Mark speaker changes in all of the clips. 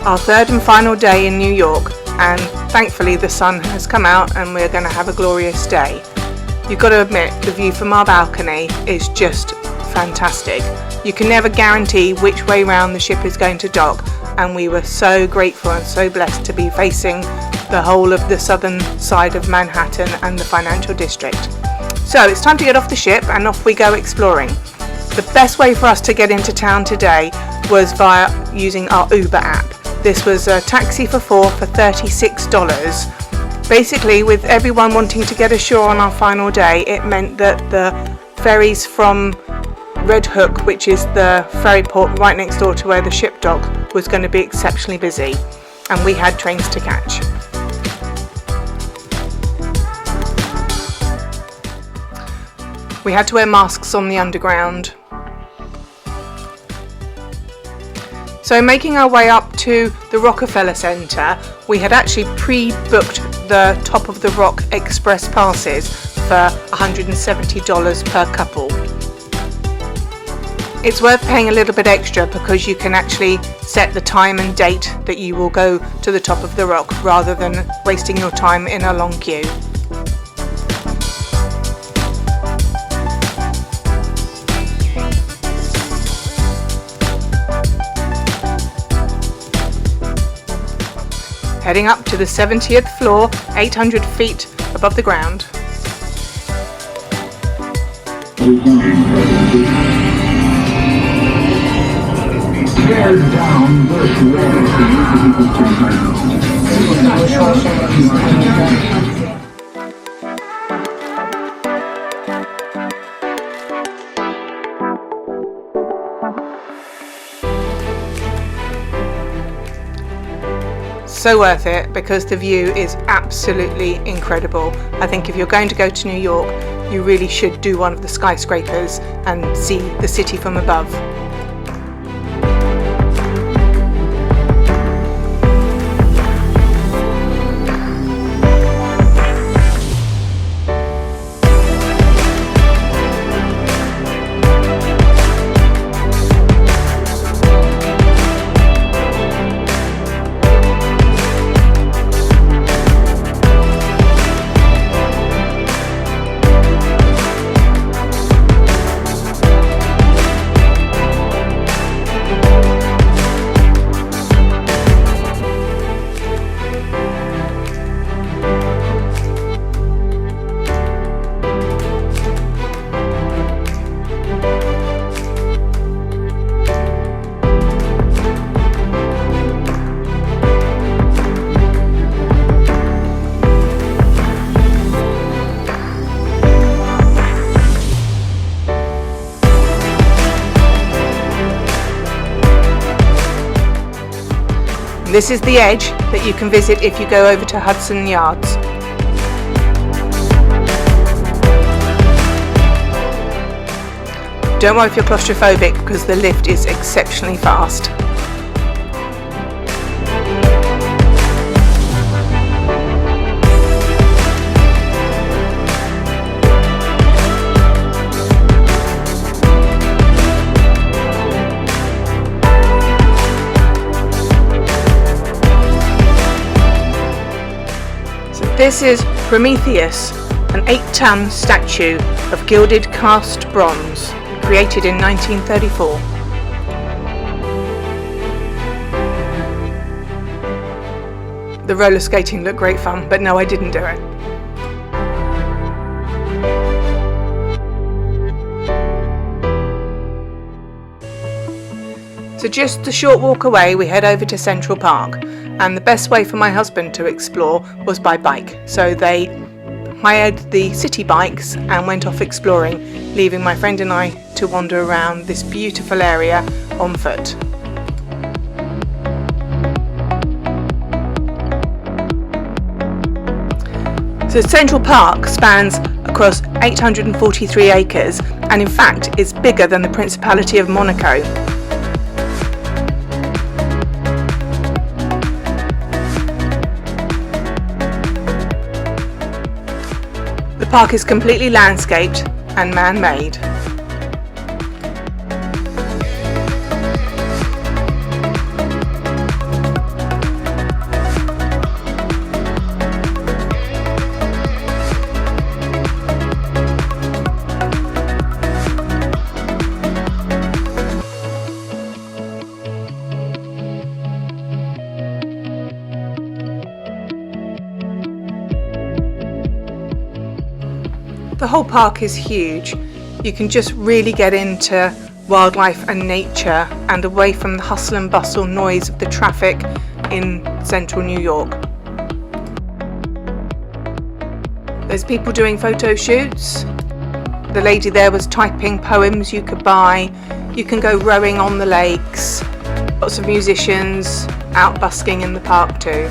Speaker 1: our third and final day in New York, and thankfully the sun has come out and we're going to have a glorious day. You've got to admit, the view from our balcony is just fantastic. You can never guarantee which way round the ship is going to dock, and we were so grateful and so blessed to be facing the whole of the southern side of Manhattan and the financial district. So it's time to get off the ship and off we go exploring. The best way for us to get into town today was via using our Uber app. This was a taxi for four for $36. Basically, with everyone wanting to get ashore on our final day, it meant that the ferries from Red Hook, which is the ferry port right next door to where the ship docked, was going to be exceptionally busy, and we had trains to catch. We had to wear masks on the underground. So making our way up to the Rockefeller Centre, we had actually pre-booked the Top of the Rock Express passes for $170 per couple. It's worth paying a little bit extra because you can actually set the time and date that you will go to the top of the rock rather than wasting your time in a long queue. Heading up to the 70th floor, 800 feet above the ground. So worth it because the view is absolutely incredible. I think if you're going to go to New York, you really should do one of the skyscrapers and see the city from above. This is the edge that you can visit if you go over to Hudson Yards. Don't worry if you're claustrophobic because the lift is exceptionally fast. This is Prometheus, an 8-ton statue of gilded cast bronze, created in 1934. The roller skating looked great fun, but no, I didn't do it. So just a short walk away, we head over to Central Park. And the best way for my husband to explore was by bike. So they hired the city bikes and went off exploring, leaving my friend and I to wander around this beautiful area on foot. So Central Park spans across 843 acres and in fact is bigger than the Principality of Monaco. The park is completely landscaped and man-made. The whole park is huge. You can just really get into wildlife and nature and away from the hustle and bustle noise of the traffic in central New York. There's people doing photo shoots. The lady there was typing poems you could buy. You can go rowing on the lakes. Lots of musicians out busking in the park too.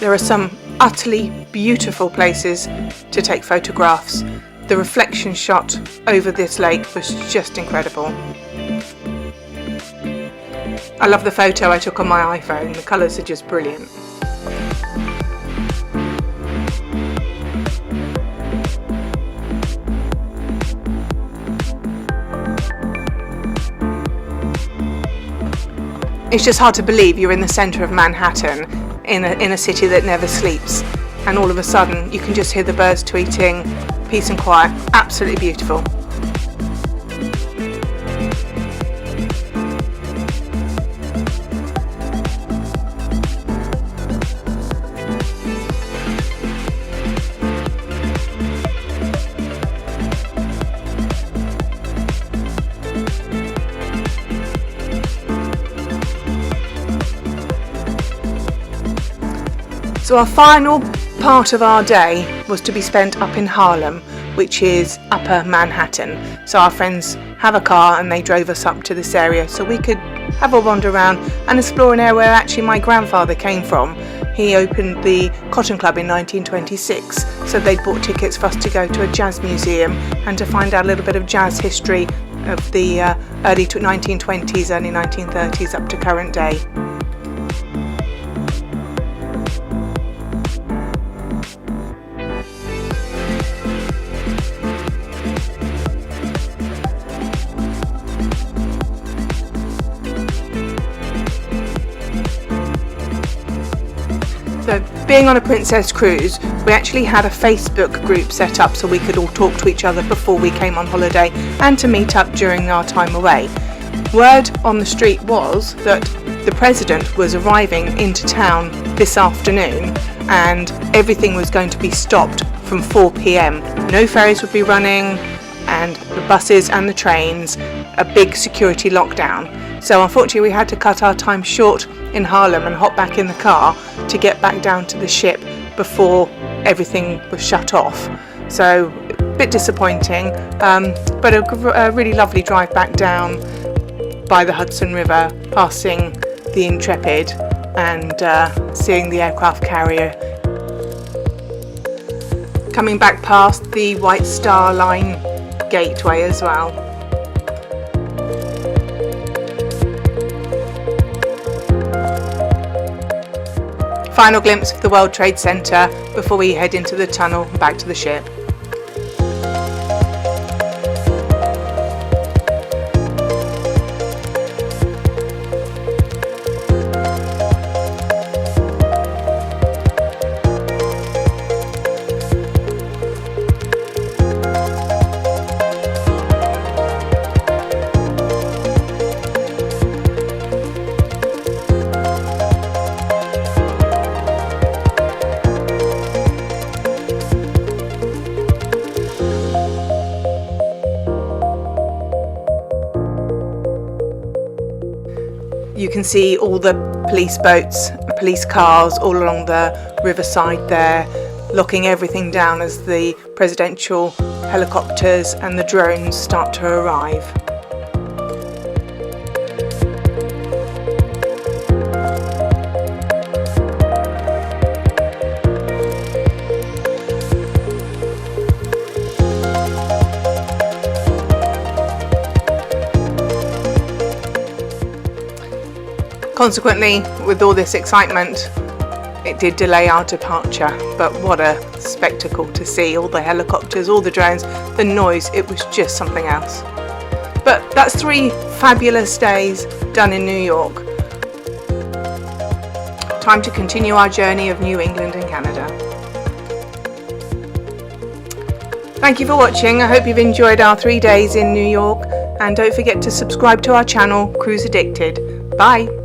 Speaker 1: There are some utterly beautiful places to take photographs. The reflection shot over this lake was just incredible. I love the photo I took on my iPhone. The colours are just brilliant. It's just hard to believe you're in the centre of Manhattan in a city that never sleeps, and all of a sudden you can just hear the birds tweeting, peace and quiet. Absolutely beautiful. So our final part of our day was to be spent up in Harlem, which is upper Manhattan. So our friends have a car and they drove us up to this area so we could have a wander around and explore an area where actually my grandfather came from. He opened the Cotton Club in 1926, so they'd bought tickets for us to go to a jazz museum and to find out a little bit of jazz history of the early 1920s, early 1930s up to current day. So being on a Princess cruise, we actually had a Facebook group set up so we could all talk to each other before we came on holiday and to meet up during our time away. Word on the street was that the President was arriving into town this afternoon and everything was going to be stopped from 4 p.m. No ferries would be running, and the buses and the trains, a big security lockdown. So unfortunately we had to cut our time short in Harlem and hop back in the car to get back down to the ship before everything was shut off. So a bit disappointing, but a really lovely drive back down by the Hudson River, passing the Intrepid and seeing the aircraft carrier. Coming back past the White Star Line gateway as well. Final glimpse of the World Trade Centre before we head into the tunnel back to the ship. You can see all the police boats, police cars all along the riverside there, locking everything down as the presidential helicopters and the drones start to arrive. Consequently, with all this excitement, it did delay our departure, but what a spectacle to see. All the helicopters, all the drones, the noise, it was just something else. But that's 3 fabulous days done in New York. Time to continue our journey of New England and Canada. Thank you for watching. I hope you've enjoyed our 3 days in New York, and don't forget to subscribe to our channel, Cruise Addicted. Bye.